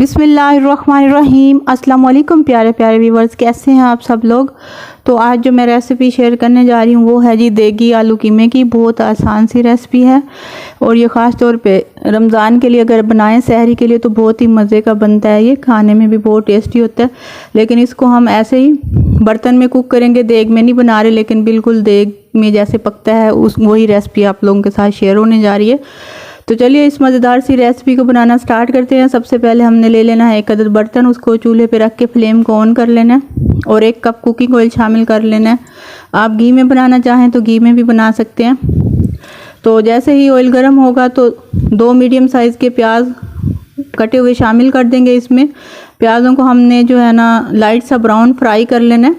बिस्मिल्लाहिर्रहमानिर्रहीम। अस्सलाम वालेकुम प्यारे प्यारे व्यूवर्स, कैसे हैं आप सब लोग। तो आज जो मैं रेसिपी शेयर करने जा रही हूँ वो है जी देगी आलू कीमे की। बहुत आसान सी रेसिपी है और ये ख़ास तौर पे रमज़ान के लिए अगर बनाएं सहरी के लिए तो बहुत ही मज़े का बनता है। ये खाने में भी बहुत टेस्टी होता है, लेकिन इसको हम ऐसे ही बर्तन में कुक करेंगे, देग में नहीं बना रहे, लेकिन बिल्कुल देग में जैसे पकता है उस वही रेसिपी आप लोगों के साथ शेयर होने जा रही है। तो चलिए इस मज़ेदार सी रेसिपी को बनाना स्टार्ट करते हैं। सबसे पहले हमने ले लेना है एक अदद बर्तन, उसको चूल्हे पे रख के फ्लेम को ऑन कर लेना है और 1 कप कुकिंग ऑयल शामिल कर लेना है। आप घी में बनाना चाहें तो घी में भी बना सकते हैं। तो जैसे ही ऑयल गर्म होगा तो 2 मीडियम साइज़ के प्याज कटे हुए शामिल कर देंगे। इसमें प्याज़ों को हमने जो है ना लाइट सा ब्राउन फ्राई कर लेना है,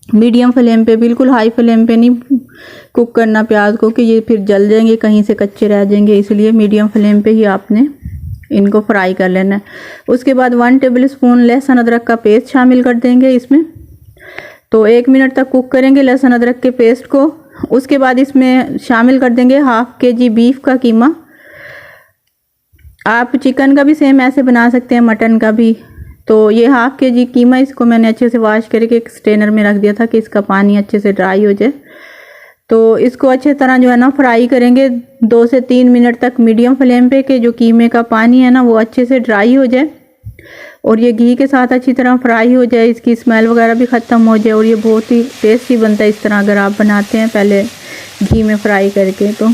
मीडियम फ्लेम पे, बिल्कुल हाई फ्लेम पे नहीं कुक करना प्याज को कि ये फिर जल जाएंगे, कहीं से कच्चे रह जाएंगे, इसलिए मीडियम फ्लेम पे ही आपने इनको फ्राई कर लेना है। उसके बाद 1 टेबलस्पून लहसुन अदरक का पेस्ट शामिल कर देंगे इसमें। तो 1 मिनट तक कुक करेंगे लहसुन अदरक के पेस्ट को। उसके बाद इसमें शामिल कर देंगे 1/2 kg बीफ का कीमा। आप चिकन का भी सेम ऐसे बना सकते हैं, मटन का भी। तो ये 1/2 kg कीमा, इसको मैंने अच्छे से वॉश करके एक स्ट्रेनर में रख दिया था कि इसका पानी अच्छे से ड्राई हो जाए। तो इसको अच्छे तरह जो है ना फ्राई करेंगे 2 से 3 मिनट तक मीडियम फ्लेम पे, कि जो कीमे का पानी है ना वो अच्छे से ड्राई हो जाए और ये घी के साथ अच्छी तरह फ्राई हो जाए, इसकी स्मेल वगैरह भी ख़त्म हो जाए। और ये बहुत ही टेस्टी बनता है इस तरह अगर आप बनाते हैं पहले घी में फ्राई करके। तो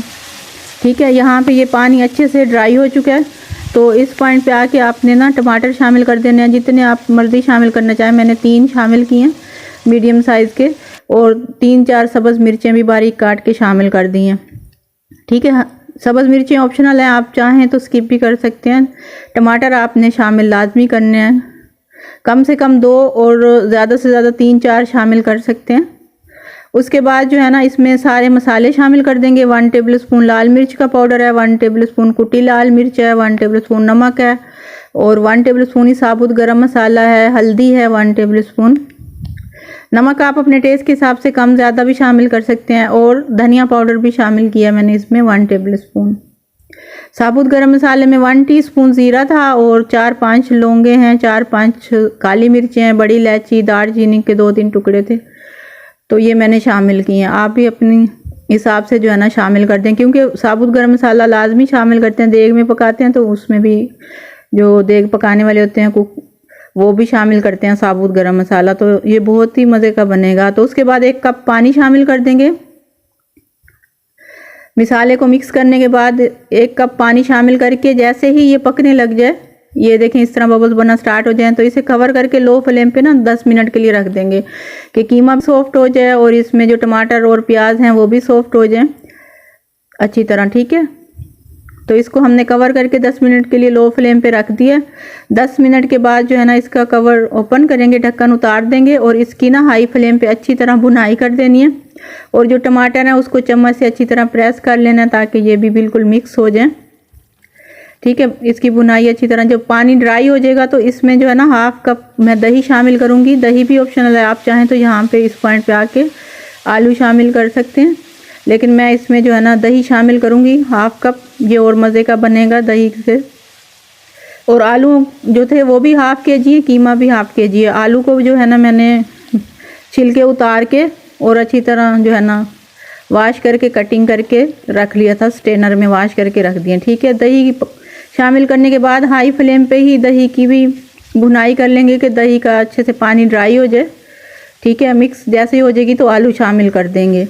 ठीक है, यहाँ पे ये पानी अच्छे से ड्राई हो चुका है। तो इस पॉइंट पे आके आपने ना टमाटर शामिल कर देने हैं, जितने आप मर्जी शामिल करना चाहें। मैंने 3 शामिल किए हैं मीडियम साइज़ के, और 3-4 सब्ज़ मिर्चें भी बारीक काट के शामिल कर दी हैं। ठीक है, सब्ज़ मिर्चें ऑप्शनल हैं, आप चाहें तो स्किप भी कर सकते हैं। टमाटर आपने शामिल लाजमी करने हैं, कम से कम 2 और ज़्यादा से ज़्यादा 3-4 शामिल कर सकते हैं। उसके बाद जो है ना इसमें सारे मसाले शामिल कर देंगे। 1 टेबलस्पून लाल मिर्च का पाउडर है, 1 टेबलस्पून कुटी लाल मिर्च है, 1 टेबलस्पून नमक है और 1 टेबलस्पून ही साबुत गरम मसाला है। हल्दी है 1 टेबलस्पून। नमक आप अपने टेस्ट के हिसाब से कम ज़्यादा भी शामिल कर सकते हैं। और धनिया पाउडर भी शामिल किया मैंने इसमें 1 टेबलस्पून। साबुत गरम मसाले में 1 टीस्पून ज़ीरा था और 4-5 लौंगे हैं, 4-5 काली मिर्चें हैं, बड़ी इलायची, दालचीनी के 2-3 टुकड़े थे, तो ये मैंने शामिल किए हैं। आप भी अपनी हिसाब से जो है ना शामिल कर दें, क्योंकि साबुत गरम मसाला लाजमी शामिल करते हैं। देग में पकाते हैं तो उसमें भी जो देग पकाने वाले होते हैं कुक, वो भी शामिल करते हैं साबुत गरम मसाला। तो ये बहुत ही मज़े का बनेगा। तो उसके बाद 1 कप पानी शामिल कर देंगे। मसाले को मिक्स करने के बाद 1 कप पानी शामिल करके जैसे ही ये पकने लग जाए, ये देखें इस तरह बबल्स बनना स्टार्ट हो जाए, तो इसे कवर करके लो फ्लेम पे ना 10 मिनट के लिए रख देंगे कि कीमा सॉफ्ट हो जाए और इसमें जो टमाटर और प्याज हैं वो भी सॉफ्ट हो जाए अच्छी तरह। ठीक है, तो इसको हमने कवर करके 10 मिनट के लिए लो फ्लेम पे रख दिया। 10 मिनट के बाद जो है ना इसका कवर ओपन करेंगे, ढक्कन उतार देंगे और इसकी ना हाई फ्लेम पे अच्छी तरह भुनाई कर देनी है। और जो टमाटर है उसको चम्मच से अच्छी तरह प्रेस कर लेना ताकि ये भी बिल्कुल मिक्स हो जाए। ठीक है, इसकी बुनाई अच्छी तरह, जब पानी ड्राई हो जाएगा तो इसमें जो है ना 1/2 कप मैं दही शामिल करूँगी। दही भी ऑप्शनल है, आप चाहें तो यहाँ पे इस पॉइंट पे आके आलू शामिल कर सकते हैं, लेकिन मैं इसमें जो है ना दही शामिल करूँगी 1/2 कप। ये और मज़े का बनेगा दही से। और आलू जो थे वो भी 1/2 kg है, कीमा भी 1/2 kg है। आलू को जो है ना मैंने छिलके उतार के और अच्छी तरह जो है ना वॉश करके कटिंग करके रख लिया था, स्ट्रेनर में वॉश करके रख दिए। ठीक है, दही शामिल करने के बाद हाई फ्लेम पे ही दही की भी भुनाई कर लेंगे कि दही का अच्छे से पानी ड्राई हो जाए। ठीक है, मिक्स जैसे ही हो जाएगी तो आलू शामिल कर देंगे।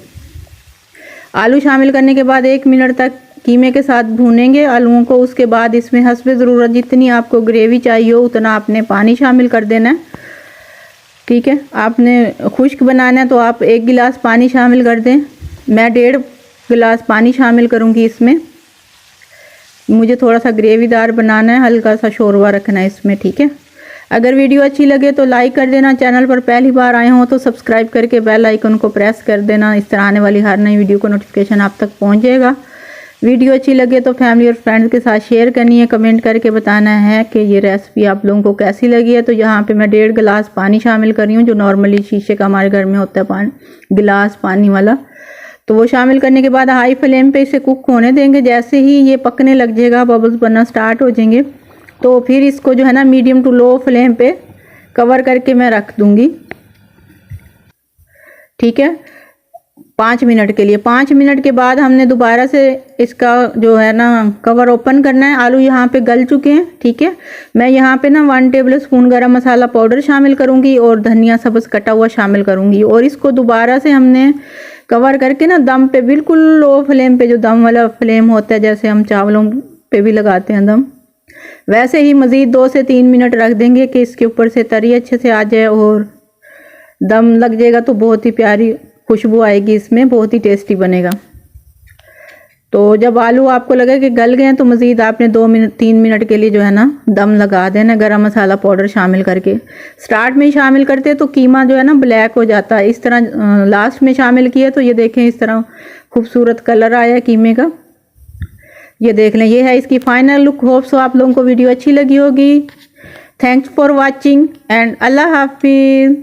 आलू शामिल करने के बाद 1 मिनट तक कीमे के साथ भूनेंगे आलूओं को। उसके बाद इसमें हस्बे ज़रूरत जितनी आपको ग्रेवी चाहिए हो उतना आपने पानी शामिल कर देना है। ठीक है, आपने खुश्क बनाना है तो आप 1 गिलास पानी शामिल कर दें। मैं 1.5 गिलास पानी शामिल करूँगी इसमें। मुझे थोड़ा सा ग्रेवीदार बनाना है, हल्का सा शोरबा रखना है इसमें। ठीक है, अगर वीडियो अच्छी लगे तो लाइक कर देना। चैनल पर पहली बार आए हों तो सब्सक्राइब करके बेल आइकन को प्रेस कर देना। इस तरह आने वाली हर नई वीडियो को नोटिफिकेशन आप तक पहुंच जाएगा। वीडियो अच्छी लगे तो फैमिली और फ्रेंड्स के साथ शेयर करनी है, कमेंट करके बताना है कि ये रेसिपी आप लोगों को कैसी लगी है। तो यहाँ पे मैं 1.5 गिलास पानी शामिल कर रही हूँ, जो नॉर्मली शीशे का हमारे घर में होता है पानी, गिलास पानी वाला। तो वो शामिल करने के बाद हाई फ्लेम पे इसे कुक होने देंगे। जैसे ही ये पकने लग जाएगा, बबल्स बनना स्टार्ट हो जाएंगे तो फिर इसको जो है ना मीडियम टू लो फ्लेम पे कवर करके मैं रख दूंगी। ठीक है, 5 मिनट के लिए। 5 मिनट के बाद हमने दोबारा से इसका जो है ना कवर ओपन करना है। आलू यहाँ पे गल चुके हैं। ठीक है, मैं यहाँ पे ना 1 टेबल स्पून गरम मसाला पाउडर शामिल करूँगी और धनिया सब्ज़ कटा हुआ शामिल करूँगी, और इसको दोबारा से हमने कवर करके ना दम पे, बिल्कुल लो फ्लेम पे, जो दम वाला फ्लेम होता है जैसे हम चावलों पे भी लगाते हैं दम, वैसे ही मज़ीद 2 से 3 मिनट रख देंगे कि इसके ऊपर से तरी अच्छे से आ जाए और दम लग जाएगा तो बहुत ही प्यारी खुशबू आएगी इसमें, बहुत ही टेस्टी बनेगा। तो जब आलू आपको लगे कि गल गए हैं तो मज़ीद आपने 2-3 मिनट के लिए जो है ना दम लगा देना गरम मसाला पाउडर शामिल करके। स्टार्ट में ही शामिल करते तो कीमा जो है ना ब्लैक हो जाता है, इस तरह लास्ट में शामिल किया तो ये देखें इस तरह खूबसूरत कलर आया कीमे का। ये देख लें, ये है इसकी फाइनल लुक। होप सो आप लोगों को वीडियो अच्छी लगी होगी। थैंक्स फॉर वॉचिंग एंड अल्लाह हाफिज़।